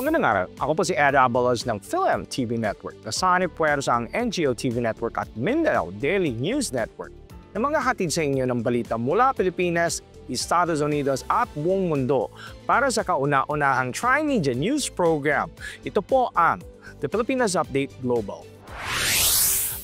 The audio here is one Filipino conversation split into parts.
Magandang araw. Ako po si Ed Abalos ng Film TV Network, kasani puwersa ang NGO TV Network at Mindanao Daily News Network na mga hatid sa inyo ng balita mula Pilipinas, Estados Unidos at buong mundo para sa kauna-unahang Tri-Media News Program. Ito po ang The Pilipinas Update Global.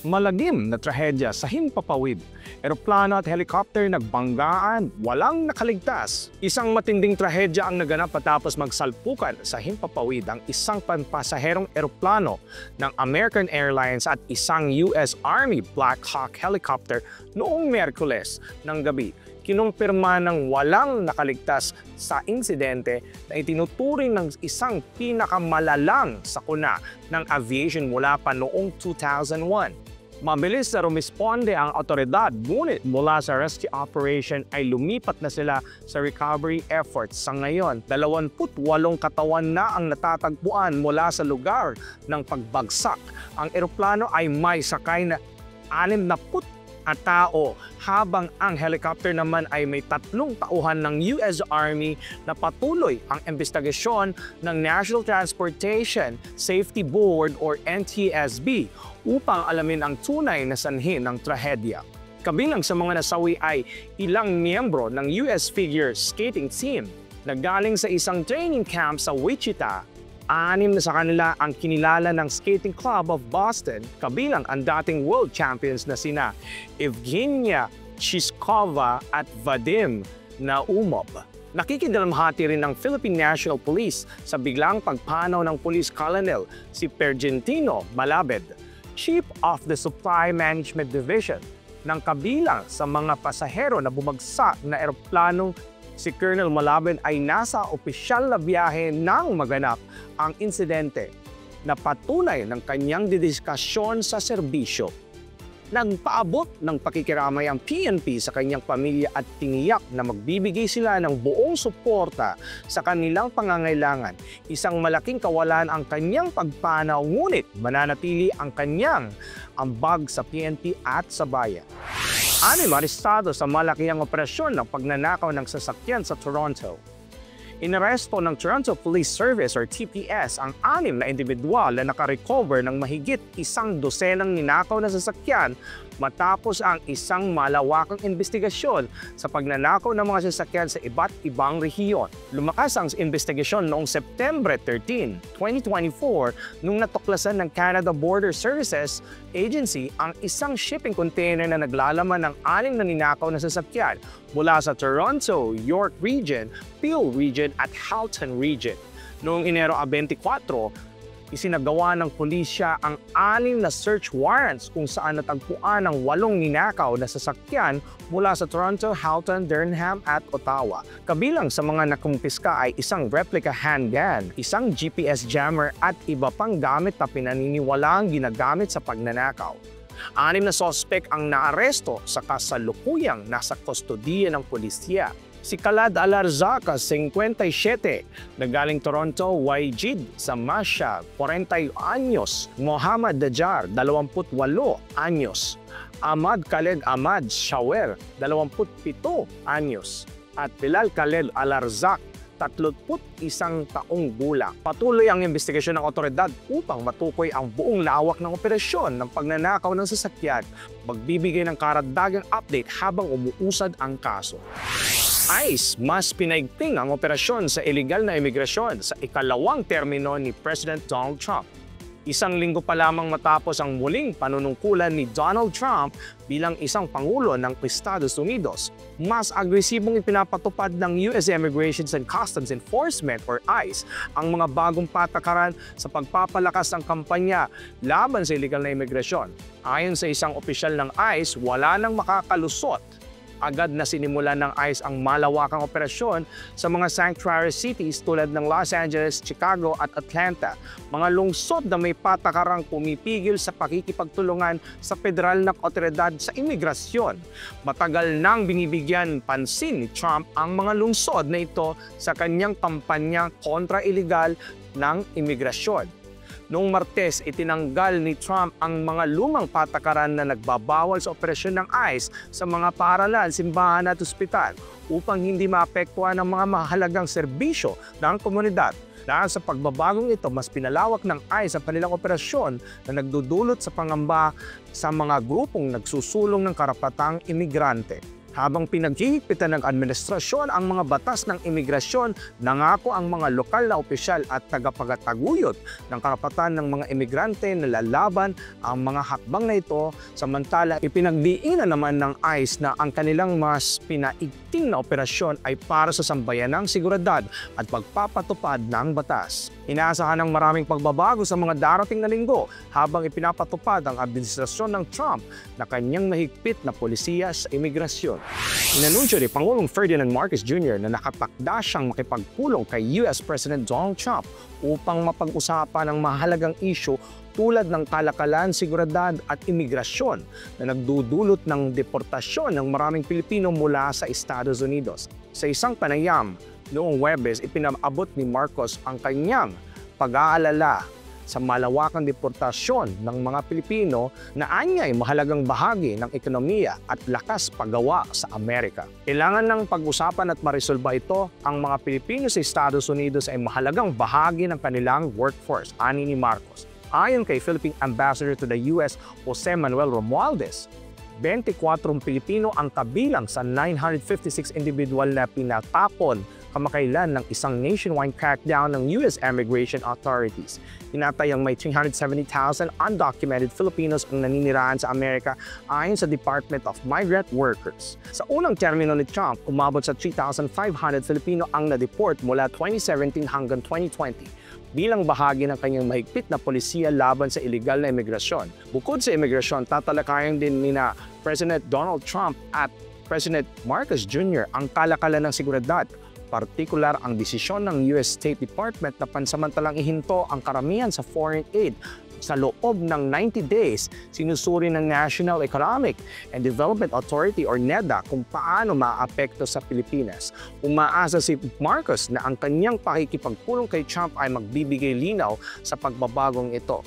Malagim na trahedya sa Himpapawid. Eroplano at helicopter nagbanggaan, walang nakaligtas. Isang matinding trahedya ang naganap matapos magsalpukan sa Himpapawid ang isang pampasaherong eroplano ng American Airlines at isang US Army Black Hawk helicopter noong Miyerkules ng gabi. Kinumpirma ng walang nakaligtas sa insidente na itinuturing ng isang pinakamalalang sakuna ng aviation mula pa noong 2001. Mabilis na rumisponde ang otoridad, ngunit mula sa rescue operation ay lumipat na sila sa recovery efforts. Sa ngayon, 28 katawan na ang natatagpuan mula sa lugar ng pagbagsak. Ang eroplano ay may sakay na 60 tao, habang ang helicopter naman ay may 3 tauhan ng US Army na patuloy ang investigasyon ng National Transportation Safety Board or NTSB upang alamin ang tunay na sanhi ng trahedya. Kabilang sa mga nasawi ay ilang miyembro ng US figure skating team na galing sa isang training camp sa Wichita. 6 na sa kanila ang kinilala ng Skating Club of Boston, kabilang ang dating world champions na sina Evgenia Shishkova at Vadim Naumov. Nakikidalamhati rin ng Philippine National Police sa biglang pagpanaw ng Police Colonel si Pergentino Malabed, Chief of the Supply Management Division, ng kabilang sa mga pasahero na bumagsak na eroplanong si Colonel Malabed ay nasa opisyal na biyahe nang maganap ang insidente na patunay ng kanyang didiskusyon sa serbisyo. Nagpaabot ng pakikiramay ang PNP sa kanyang pamilya at tiniyak na magbibigay sila ng buong suporta sa kanilang pangangailangan. Isang malaking kawalan ang kanyang pagpanaw, ngunit mananatili ang kanyang ambag sa PNP at sa bayan. 6 arestado sa malakihang operasyon ng pagnanakaw ng sasakyan sa Toronto. Inaresto ng Toronto Police Service or TPS ang 6 na individual na nakarecover ng mahigit 12 ninakaw na sasakyan matapos ang isang malawakang investigasyon sa pagnanakaw ng mga sasakyan sa iba't ibang rehiyon. Lumakas ang investigasyon noong September 13, 2024 nung natuklasan ng Canada Border Services Agency ang isang shipping container na naglalaman ng 6 na ninakaw na sasakyan mula sa Toronto, York Region, Peel Region at Halton Region. Noong Enero 24, isinagawa ng pulisya ang 6 na search warrants kung saan natagpuan ang 8 ninakaw na sasakyan mula sa Toronto, Halton, Durham at Ottawa. Kabilang sa mga nakumpiska ay isang replica handgun, isang GPS jammer at iba pang gamit na pinaniniwalaang ginagamit sa pagnanakaw. 6 na sospek ang naaresto sa kasalukuyang nasa kustodiya ng pulisya. Si Khaled Alarzaka, 57, na galing Toronto, Wajid Samasha, 40 anyos, Mohammad Dajar, 28 anyos, Ahmad Khaled Ahmad Shawer, 27 anyos, at Bilal Khaled Alarzak, 31 taong gulang. Patuloy ang investigasyon ng otoridad upang matukoy ang buong lawak ng operasyon ng pagnanakaw ng sasakyan, magbibigay ng karagdagang update habang umuusad ang kaso. ICE mas pinaigting ang operasyon sa illegal na imigrasyon sa ikalawang termino ni President Donald Trump. 1 linggo pa lamang matapos ang muling panunungkulan ni Donald Trump bilang isang Pangulo ng Estados Unidos, mas agresibong ipinapatupad ng US Immigration and Customs Enforcement or ICE ang mga bagong patakaran sa pagpapalakas ng kampanya laban sa illegal na imigrasyon. Ayon sa isang opisyal ng ICE, wala nang makakalusot. Agad na sinimulan ng ICE ang malawakang operasyon sa mga sanctuary cities tulad ng Los Angeles, Chicago at Atlanta, mga lungsod na may patakarang pumipigil sa pakikipagtulungan sa federal na otoridad sa imigrasyon. Matagal nang binibigyan pansin ni Trump ang mga lungsod na ito sa kanyang kampanya kontra iligal ng imigrasyon. Noong Martes, itinanggal ni Trump ang mga lumang patakaran na nagbabawal sa operasyon ng ICE sa mga paaralan, simbahan at ospital upang hindi maapektuhan ang mga mahalagang serbisyo ng komunidad. Dahil sa pagbabagong ito, mas pinalawak ng ICE ang kanilang operasyon na nagdudulot sa pangamba sa mga grupong nagsusulong ng karapatang imigrante. Habang pinaghihigpitan ng administrasyon ang mga batas ng imigrasyon, nangako ang mga lokal na opisyal at tagapagtaguyod ng karapatan ng mga imigrante na lalaban ang mga hakbang na ito, samantala ipinagdiinan naman ng ICE na ang kanilang mas pinaigting na operasyon ay para sa sambayanang seguridad at pagpapatupad ng batas. Inaasahan ng maraming pagbabago sa mga darating na linggo habang ipinapatupad ang administrasyon ng Trump na kanyang mahigpit na polisiya sa imigrasyon. Inanunsyo ni Pangulong Ferdinand Marcos Jr. na nakatakda siyang makipagpulong kay US President Donald Trump upang mapag-usapan ang mahalagang isyu tulad ng kalakalan, seguridad at imigrasyon na nagdudulot ng deportasyon ng maraming Pilipino mula sa Estados Unidos. Sa isang panayam noong Huwebes, ipinabot ni Marcos ang kanyang pag-aalala sa malawakang deportasyon ng mga Pilipino na anyay mahalagang bahagi ng ekonomiya at lakas paggawa sa Amerika. Kailangan ng pag-usapan at maresolba ito, ang mga Pilipino sa Estados Unidos ay mahalagang bahagi ng kanilang workforce, ani ni Marcos. Ayon kay Philippine Ambassador to the US, Jose Manuel Romualdez, 24 Pilipino ang kabilang sa 956 individual na pinatapon kamakailan ng isang nationwide crackdown ng US Immigration Authorities. Tinatayang may 370,000 undocumented Filipinos ang naninirahan sa Amerika ayon sa Department of Migrant Workers. Sa unang termino ni Trump, umabot sa 3,500 Filipino ang na-deport mula 2017 hanggang 2020 bilang bahagi ng kanyang mahigpit na polisiya laban sa iligal na imigrasyon. Bukod sa imigrasyon, tatalakayan din nina President Donald Trump at President Marcos Jr. ang kalakalan ng seguridad, partikular ang desisyon ng US State Department na pansamantalang ihinto ang karamihan sa foreign aid sa loob ng 90 days. Sinusuri ng National Economic and Development Authority or NEDA kung paano maaapekto sa Pilipinas. Umaasa si Marcos na ang kanyang pakikipagpulong kay Trump ay magbibigay linaw sa pagbabagong ito.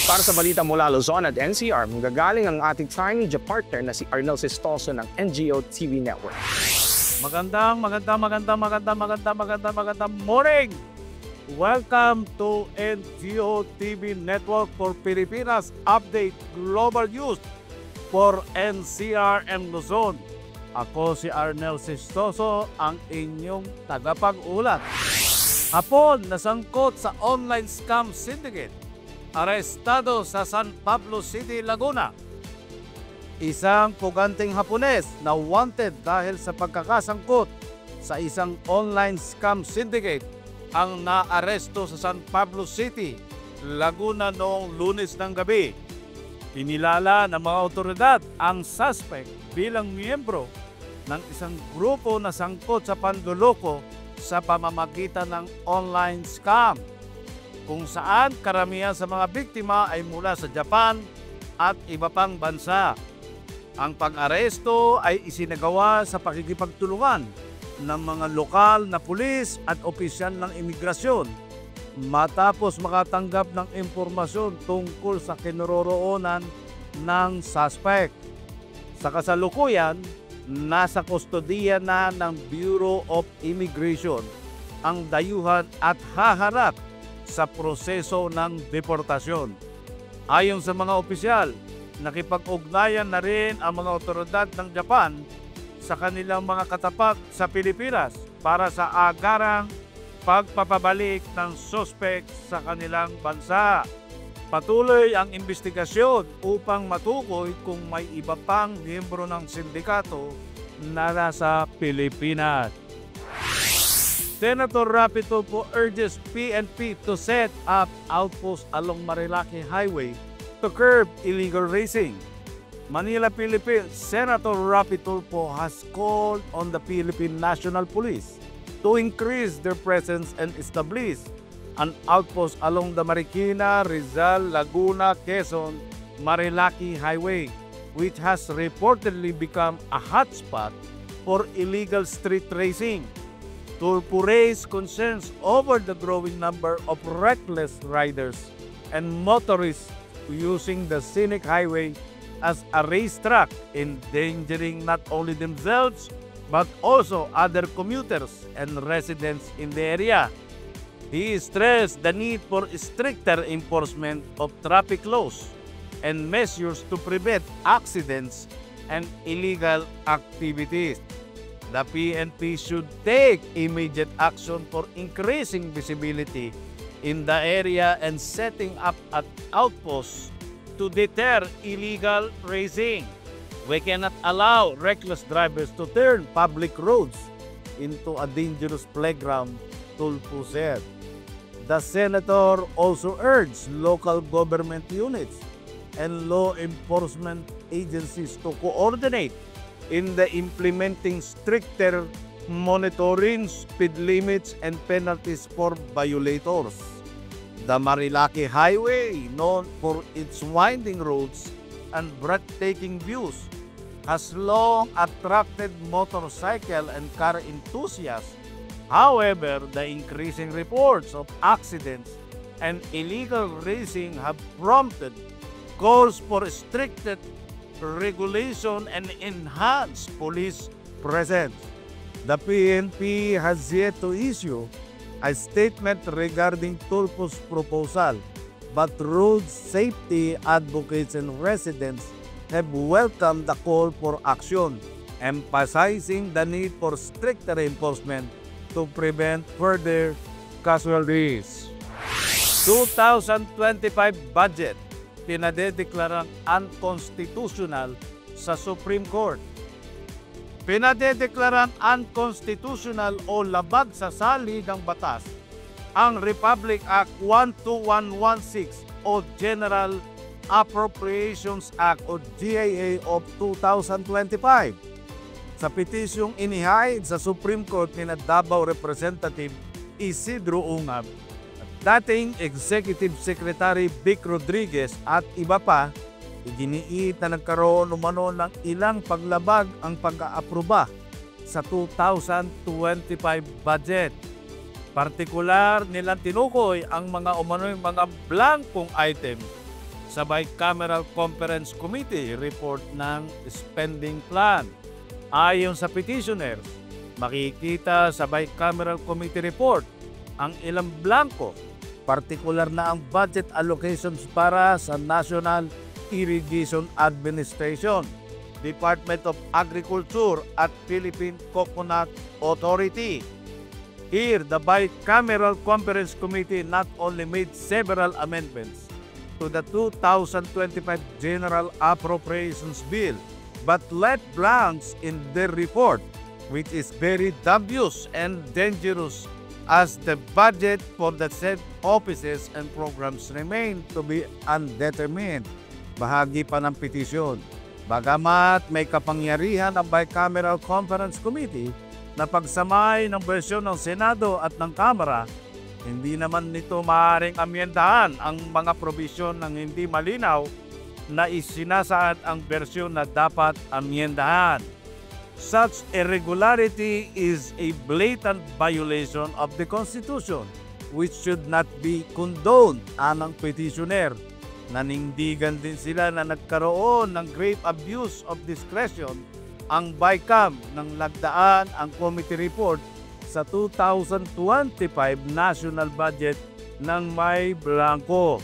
Para sa balita mula Luzon at NCR, manggagaling ang ating Tri-Media partner na si Arnel Sistoso ng NGO TV Network. Magandang morning! Welcome to NGO TV Network for Pilipinas Update Global News for NCR and Luzon. Ako si Arnel Sistoso, ang inyong tagapag-ulat. Hapon, nasangkot sa online scam syndicate. Arestado sa San Pablo City, Laguna. Isang puganting Hapones na wanted dahil sa pagkakasangkot sa isang online scam syndicate ang naaresto sa San Pablo City, Laguna noong Lunes ng gabi. Kinilala ng mga otoridad ang suspect bilang miyembro ng isang grupo na sangkot sa panloloko sa pamamagitan ng online scam, kung saan karamihan sa mga biktima ay mula sa Japan at iba pang bansa. Ang pag-aresto ay isinagawa sa pakikipagtulungan ng mga lokal na pulis at opisyal ng imigrasyon matapos makatanggap ng impormasyon tungkol sa kinaroroonan ng suspect. Sa kasalukuyan, nasa kustodiya na ng Bureau of Immigration ang dayuhan at haharap sa proseso ng deportasyon. Ayon sa mga opisyal, Nakipag-ugnayan na rin ang mga otoridad ng Japan sa kanilang mga katapat sa Pilipinas para sa agarang pagpapabalik ng suspect sa kanilang bansa. Patuloy ang investigasyon upang matukoy kung may iba pang miyembro ng sindikato na nasa Pilipinas. Senator Rapi Tulfo urges PNP to set up outposts along Marilaki Highway to curb illegal racing. Manila, Philippines, Senator Rapi Tulfo has called on the Philippine National Police to increase their presence and establish an outpost along the Marikina, Rizal, Laguna, Quezon, Marilaki Highway, which has reportedly become a hotspot for illegal street racing. Tulfo raised concerns over the growing number of reckless riders and motorists using the scenic highway as a racetrack, endangering not only themselves but also other commuters and residents in the area. He stressed the need for stricter enforcement of traffic laws and measures to prevent accidents and illegal activities. The PNP should take immediate action for increasing visibility in the area and setting up an outpost to deter illegal racing. We cannot allow reckless drivers to turn public roads into a dangerous playground, Tulfo said. The senator also urged local government units and law enforcement agencies to coordinate in the implementing stricter monitoring, speed limits, and penalties for violators. The Marilaki Highway, known for its winding roads and breathtaking views, has long attracted motorcycle and car enthusiasts. However, the increasing reports of accidents and illegal racing have prompted calls for stricter regulation and enhanced police presence. The PNP has yet to issue a statement regarding Tulfo's proposal, but road safety advocates and residents have welcomed the call for action, emphasizing the need for stricter enforcement to prevent further casualties. 2025 budget pinadedeklarang unconstitutional sa Supreme Court. Pinadedeklarang unconstitutional o labag sa saligang batas ang Republic Act 12116 o General Appropriations Act o GAA of 2025. Sa petisyong inihayag sa Supreme Court ni Davao Representative Isidro Ungab, dating Executive Secretary Vic Rodriguez at iba pa, iginiit na nagkaroon umano ng ilang paglabag ang pag-aaproba sa 2025 budget. Partikular nilang tinukoy ang mga umano'y mga blankong item sa Bicameral Conference Committee report ng spending plan. Ayon sa petitioners, makikita sa Bicameral Committee report ang ilang blanko, partikular na ang budget allocations para sa National Irrigation Administration, Department of Agriculture at Philippine Coconut Authority. Here, the Bicameral Conference Committee not only made several amendments to the 2025 General Appropriations Bill, but left blanks in their report, which is very dubious and dangerous as the budget for the said offices and programs remain to be undetermined. Bahagi pa ng petisyon. Bagamat may kapangyarihan ang Bicameral Conference Committee na pagsamay ng bersyon ng Senado at ng Kamara, hindi naman nito maaaring amyendahan ang mga probisyon ng hindi malinaw na isinasaad ang bersyon na dapat amyendahan. Such irregularity is a blatant violation of the Constitution, which should not be condoned, anang petitioner. Nanindigan din sila na nagkaroon ng grave abuse of discretion ang BICAM nang lagdaan ang committee report sa 2025 national budget ng may blanco.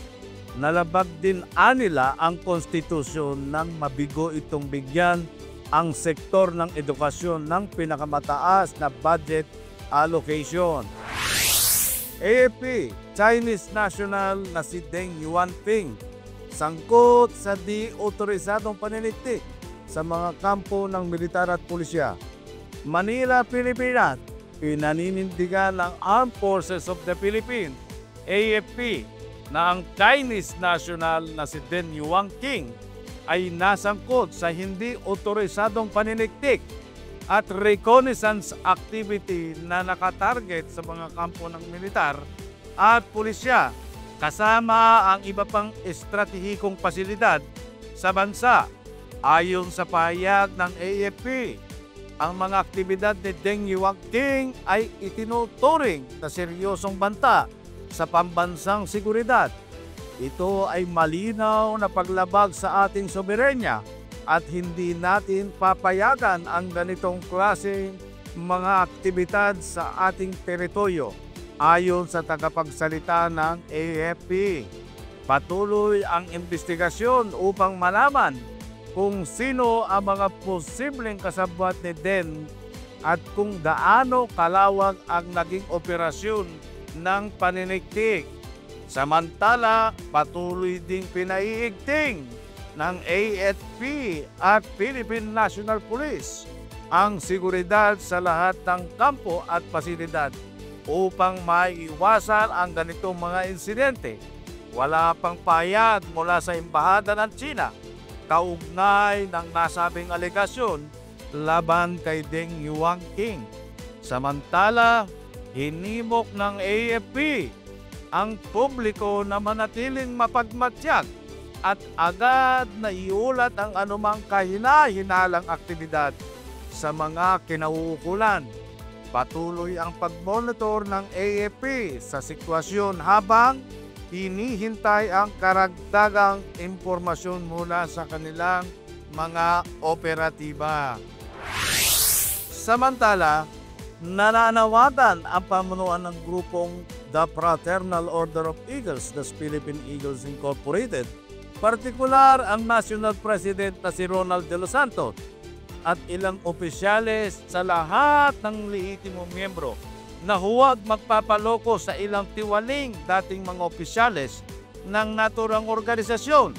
Nalabag din anila ang konstitusyon nang mabigo itong bigyan ang sektor ng edukasyon ng pinakamataas na budget allocation. AFP, Chinese national na si Deng Yuanping, sangkot sa di-otorisadong paniniktik sa mga kampo ng militar at pulisya. Manila, Pilipinas, pinaninindigan ng Armed Forces of the Philippines, AFP, na ang Chinese national na si Deng Yuanping ay nasangkot sa hindi otorisadong paniniktik at reconnaissance activity na nakatarget sa mga kampo ng militar at pulisya, kasama ang iba pang estratehikong pasilidad sa bansa. Ayon sa pahayag ng AFP, ang mga aktibidad ni Deng Yuanping ay itinuturing na seryosong banta sa pambansang seguridad. Ito ay malinaw na paglabag sa ating soberenya at hindi natin papayagan ang ganitong klaseng mga aktibidad sa ating teritoryo. Ayon sa tagapagsalita ng AFP, patuloy ang investigasyon upang malaman kung sino ang mga posibleng kasabwat ni Deng at kung gaano kalawag ang naging operasyon ng paniniktik. Samantala, patuloy ding pinaiigting ng AFP at Philippine National Police ang seguridad sa lahat ng kampo at pasilidad upang maiwasan ang ganitong mga insidente. Wala pang pahayag mula sa Embahada ng China kaugnay ng nasabing alegasyon laban kay Deng Yuanping. Samantala, hinimok ng AFP ang publiko na manatiling mapagmatsyag at agad na iulat ang anumang kahina-hinalang aktibidad sa mga kinauukulan. Patuloy ang pagmonitor ng AFP sa sitwasyon habang hinihintay ang karagdagang impormasyon mula sa kanilang mga operatiba. Samantala, nananawagan ang pamunuan ng grupong The Fraternal Order of Eagles, the Philippine Eagles Incorporated, partikular ang National President na si Ronald de los Santos at ilang opisyales sa lahat ng lehitimong miyembro na huwag magpapaloko sa ilang tiwaling dating mga opisyales ng naturang organisasyon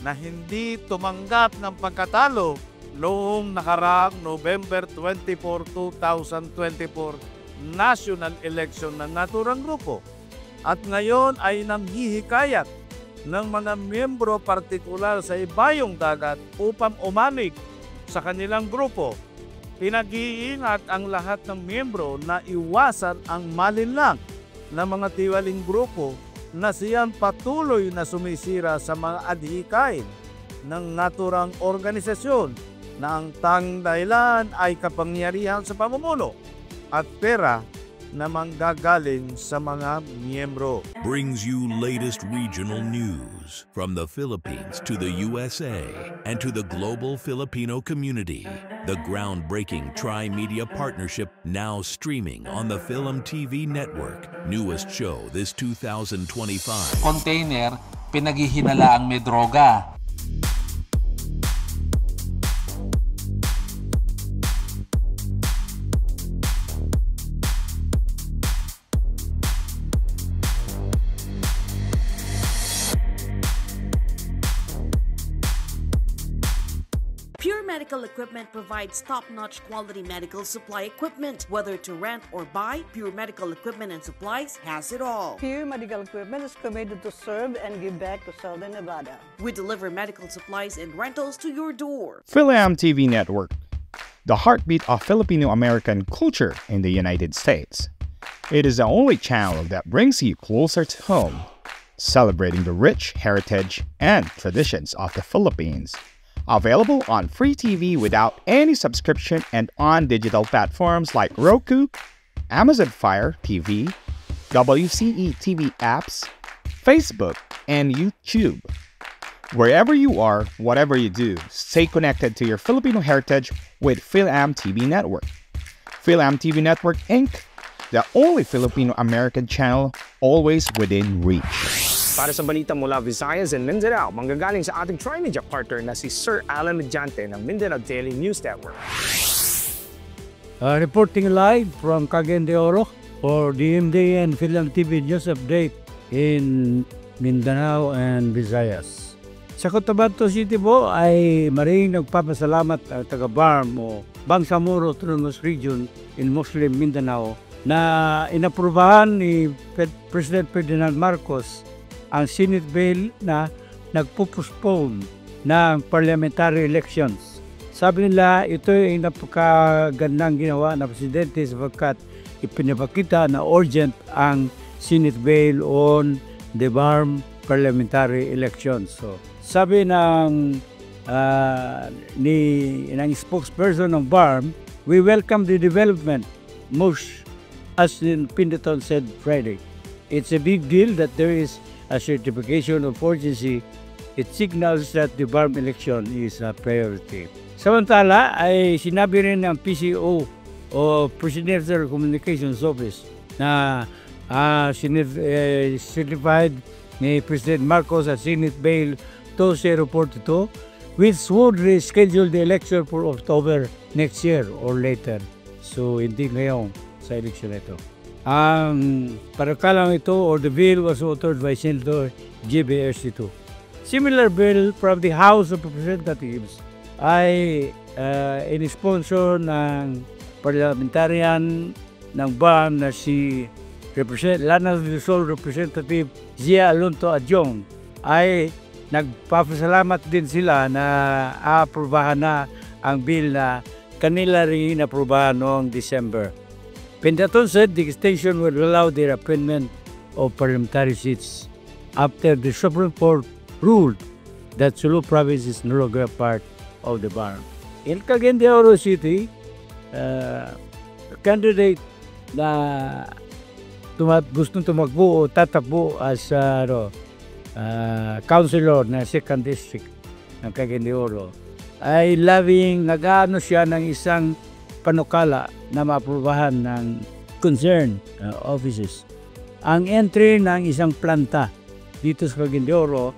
na hindi tumanggap ng pagkatalo noong nakaraang November 24, 2024 national election ng naturang grupo at ngayon ay nanghihikayat ng mga miyembro partikular sa ibayong dagat upang umanig sa kanilang grupo. Pinag-iingat ang lahat ng miyembro na iwasan ang malinlang na mga tiwaling grupo na siyang patuloy na sumisira sa mga adhikain ng naturang organisasyon na ang tanging dahilan ay kapangyarihan sa pamumuno at pera na manggagaling sa mga miyembro. Brings you latest regional news from the Philippines to the USA and to the global Filipino community. The groundbreaking Tri-Media Partnership now streaming on the Film TV network. Newest show this 2025. Container, pinaghihinalaang may droga. Medical Equipment provides top-notch quality medical supply equipment. Whether to rent or buy, Pure Medical Equipment and Supplies has it all. Pure Medical Equipment is committed to serve and give back to Southern Nevada. We deliver medical supplies and rentals to your door. Philam TV Network, the heartbeat of Filipino-American culture in the United States. It is the only channel that brings you closer to home, celebrating the rich heritage and traditions of the Philippines. Available on free TV without any subscription and on digital platforms like Roku, Amazon Fire TV, WCE TV apps, Facebook, and YouTube. Wherever you are, whatever you do, stay connected to your Filipino heritage with Philam TV Network. Philam TV Network Inc., the only Filipino-American channel always within reach. Para sa balita mula Visayas and Mindanao, manggagaling sa ating Trimedia partner na si Sir Alan Mediante ng Mindanao Daily News Network. Reporting live from Cagayan de Oro for DMD and Film TV News Update in Mindanao and Visayas. Sa Cotabato City po ay maring nagpapasalamat ang taga-BARM o Bangsamoro Autonomous Region in Muslim Mindanao na inaprubahan ni President Ferdinand Marcos ang Senate bill na nagpo-postpone ng parliamentary elections. Sabi nila ito ay napakagandang ginawa ng Presidente sapagkat ipinapakita na urgent ang Senate bill on the BARM parliamentary elections. So, sabi ng spokesperson ng BARM, we welcome the development, most as Pinderton said Friday. It's a big deal that there is a certification of urgency. It signals that the BARM election is a priority. Samantala ay sinabi rin ng PCO o Presidential Communications Office na certified ni President Marcos at Senate Bill 2042 which would reschedule the election for October next year or later. So hindi ngayon sa election ito. Ang parakalang ito or the bill was authored by Senator J.B. Ercito. Similar bill from the House of Representatives ay in-sponsor ng parliamentarian ng BARM na si Lana del Sol Representative Zia Alonto Adjong ay nagpapasalamat din sila na aprobahan na ang bill na kanila rin aprobahan noong December. Pinderton said the extension will allow the appointment of parliamentary seats after the Supreme Court ruled that Sulu province is no longer part of the BARM. In Cagayan de Oro City, candidate na gustong tumakbo o tatakbo as councilor na 2nd District ng Cagayan de Oro ay nag-aano siya ng isang panukala na maaprubahan ng concerned offices. Ang entry ng isang planta dito sa Cagayan de Oro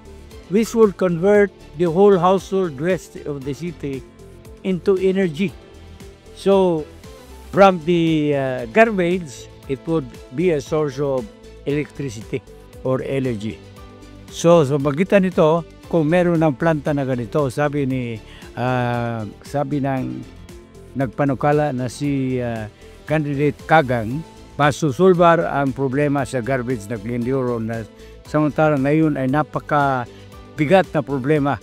which will convert the whole household rest of the city into energy. So from the garbage, it would be a source of electricity or energy. So sa magitan nito, kung meron ng planta na ganito, sabi ng nagpanukala na si candidate Kagang, masusulbar ang problema sa garbage na Cagayan de Oro na samantalang ngayon ay napakabigat na problema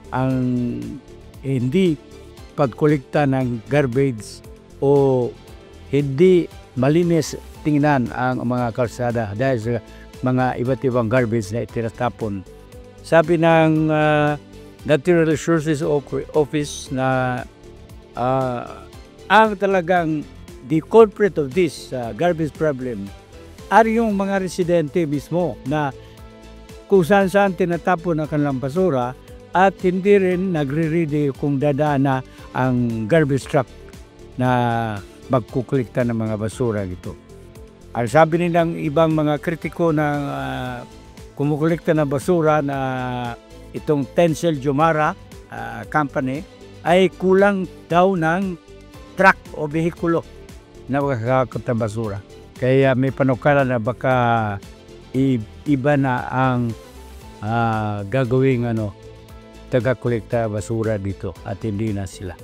ang hindi pagkolekta ng garbage o hindi malinis tingnan ang mga kalsada dahil sa mga iba't ibang garbage na itinatapon. Sabi ng Natural Resources Office na ang talagang the culprit of this garbage problem ay yung mga residente mismo na kung saan-saan tinatapon ang kanilang basura at hindi rin nagre-ready kung dadaan na ang garbage truck na magkukolekta ng mga basura ito. Ang sabi nilang ibang mga kritiko ng kumukolekta ng basura na itong Tencel Jomara company ay kulang daw ng truck o behikulo na magkakakot ng basura. Kaya may panukala na baka iba na ang gagawing taga-kolekta basura dito at hindi na sila.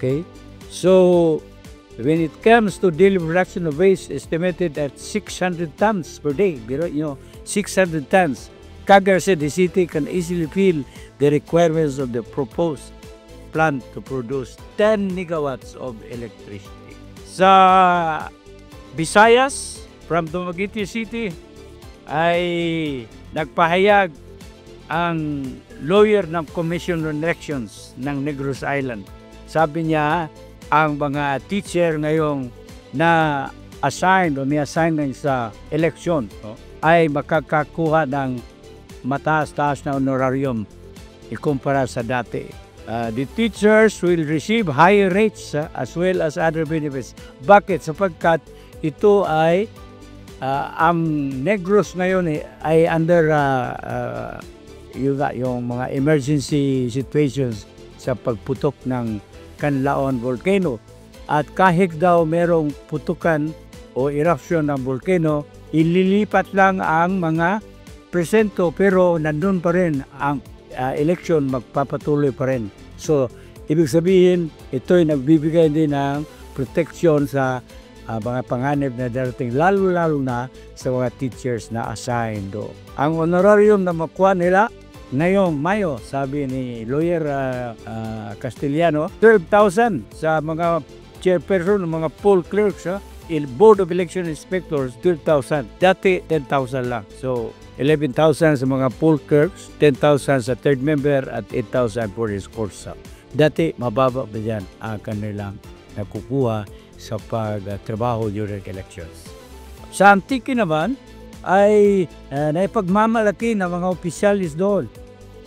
Okay? So, when it comes to daily production of waste estimated at 600 tons per day, 600 tons, Cagar said the city can easily fill the requirements of the proposed plant to produce 10 megawatts of electricity. Sa Visayas, from Dumaguete City, ay nagpahayag ang lawyer ng Commission on Elections ng Negros Island. Sabi niya, ang mga teacher ngayong na-assign o may-assign sa election ay makakakuha ng mataas-taas na honorarium ikumpara sa dati. The teachers will receive higher rates as well as other benefits. Bakit? Sapagkat ito ay ang Negros ngayon ay under yung mga emergency situations sa pagputok ng Canlaon volcano. At kahit daw merong putukan o eruption ng volcano, ililipat lang ang mga presento pero nandun pa rin ang election, magpapatuloy pa rin. So, ibig sabihin, ito'y nagbibigay din ng protection sa mga panganib na darating, lalo-lalo na sa mga teachers na assigned do. Ang honorarium na makuha nila ngayong Mayo, sabi ni Lawyer Castellano, 12,000 sa mga chairperson ng mga poll clerks, Board of Election Inspectors, 12,000. Dati, 10,000 lang. So, 11,000 sa mga poll clerks, 10,000 sa third member, at 8,000 for his court staff. Dati, mababa ba dyan ang kanilang nakukuha sa pagtrabaho during elections. Sa Antique naman, ay naipagmamalaki ng mga opisyalis doon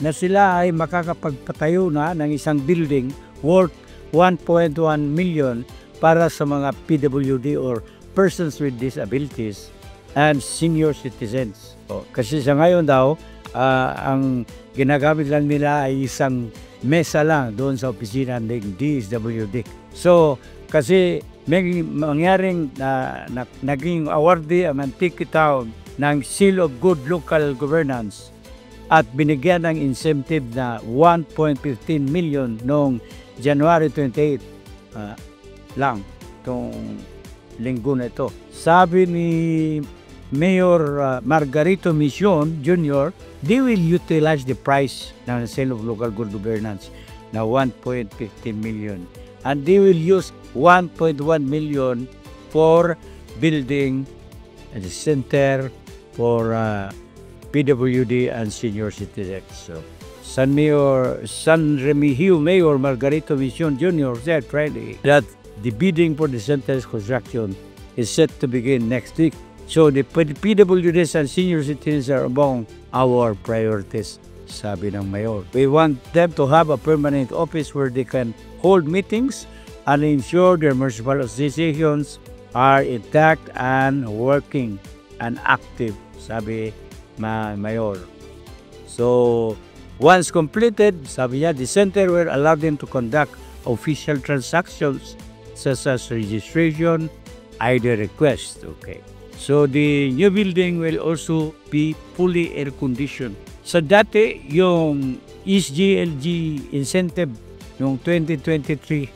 na sila ay makakapagpatayo na ng isang building worth 1.1 million para sa mga PWD or persons with disabilities and senior citizens. Kasi sa ngayon daw, ang ginagamit lang nila ay isang mesa lang doon sa opisina ng DSWD. So, kasi may mangyaring naging awardee ang Antique Town ng Seal of Good Local Governance at binigyan ng incentive na 1.15 million noong January 28 lang itong linggo na ito. Sabi ni Mayor Margarito Mission Jr., they will utilize the price ng Seal of Local Good Governance na 1.15 million and they will use 1.1 million for building a center for PWD and senior citizens. So, San Remigio Mayor Margarito Mission Jr. said Friday that the bidding for the center's construction is set to begin next week. So, the PWDs and senior citizens are among our priorities, sabi ng Mayor. We want them to have a permanent office where they can hold meetings and ensure their municipal associations are intact and working and active, sabi Mayor. So, once completed, sabi niya, the center will allow them to conduct official transactions such as registration, ID request. Okay. So, the new building will also be fully air-conditioned. So, dati, yung SGLG incentive noong 2023,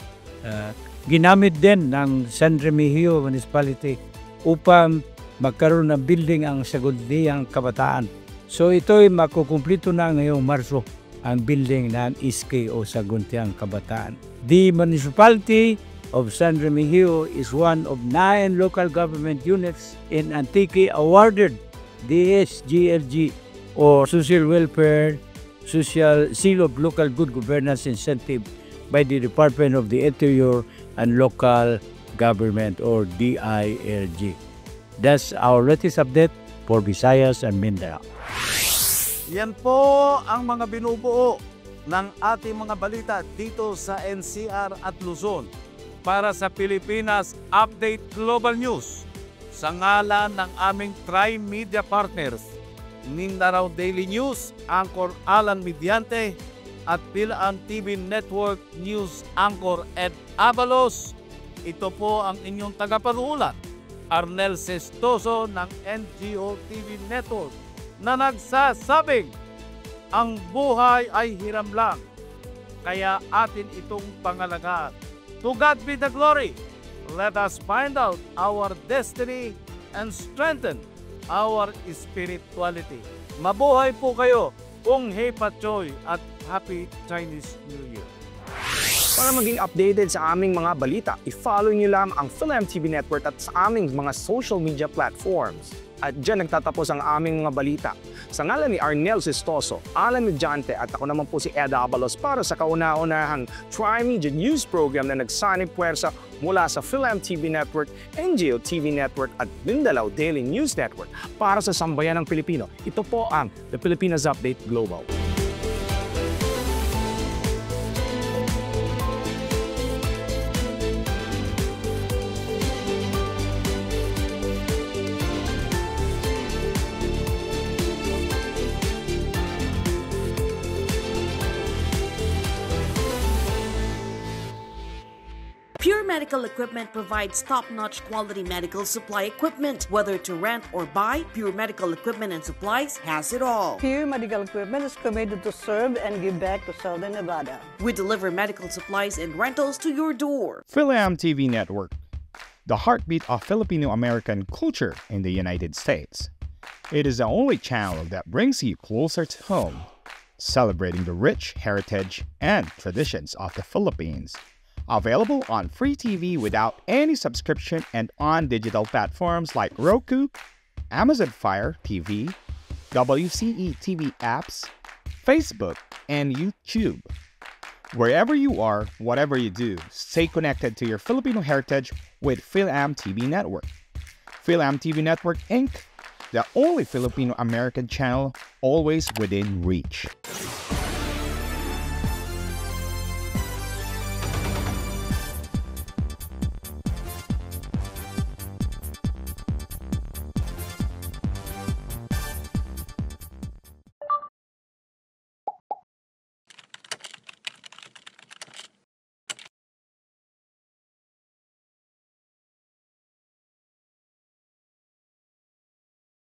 ginamit din ng San Remigio Municipality upang magkaroon ng building ang Sangguniang Kabataan. So ito'y makukumplito na ngayong Marso ang building ng SK o Sangguniang Kabataan. The municipality of San Remigio is one of 9 local government units in Antique awarded the SGLG or Social Welfare Seal of Local Good Governance Incentive by the Department of the Interior and Local Government or DILG. That's our latest update for Visayas and Mindanao. Yan po ang mga binubuo ng ating mga balita dito sa NCR at Luzon para sa Pilipinas Update Global News sa ngalan ng aming Tri-Media Partners, Mindanao Daily News, Anchor Alan Mediante, at Pilaan TV Network News Anchor Ed Avalos. Ito po ang inyong tagapanulat, Arnel Sestoso ng NGO TV Network, na nagsasabing ang buhay ay hiram lang, kaya atin itong pangalagaan. To God be the glory. Let us find out our destiny and strengthen our spirituality. Mabuhay po kayo, Kung Hei Patchoy, at Happy Chinese New Year. Para maging updated sa aming mga balita, i-follow niyo lang ang PhilMTV Network at sa aming mga social media platforms. At dyan nagtatapos ang aming mga balita. Sa ngalan ni Arnel Sestoso, Alan Mediante at ako naman po si Ed Avalos para sa kauna-unahang Tri-Media News Program na nagsanib puwersa mula sa PhilMTV Network, NGO TV Network at Mindanao Daily News Network. Para sa sambayan ng Pilipino, ito po ang The Pilipinas Update Global. Pure Medical Equipment provides top-notch quality medical supply equipment. Whether to rent or buy, Pure Medical Equipment and Supplies has it all. Pure Medical Equipment is committed to serve and give back to Southern Nevada. We deliver medical supplies and rentals to your door. Philam TV Network, the heartbeat of Filipino-American culture in the United States. It is the only channel that brings you closer to home, celebrating the rich heritage and traditions of the Philippines. Available on free TV without any subscription and on digital platforms like Roku, Amazon Fire TV, WCE TV apps, Facebook, and YouTube. Wherever you are, whatever you do, stay connected to your Filipino heritage with Philam TV Network. Philam TV Network Inc., the only Filipino-American channel always within reach.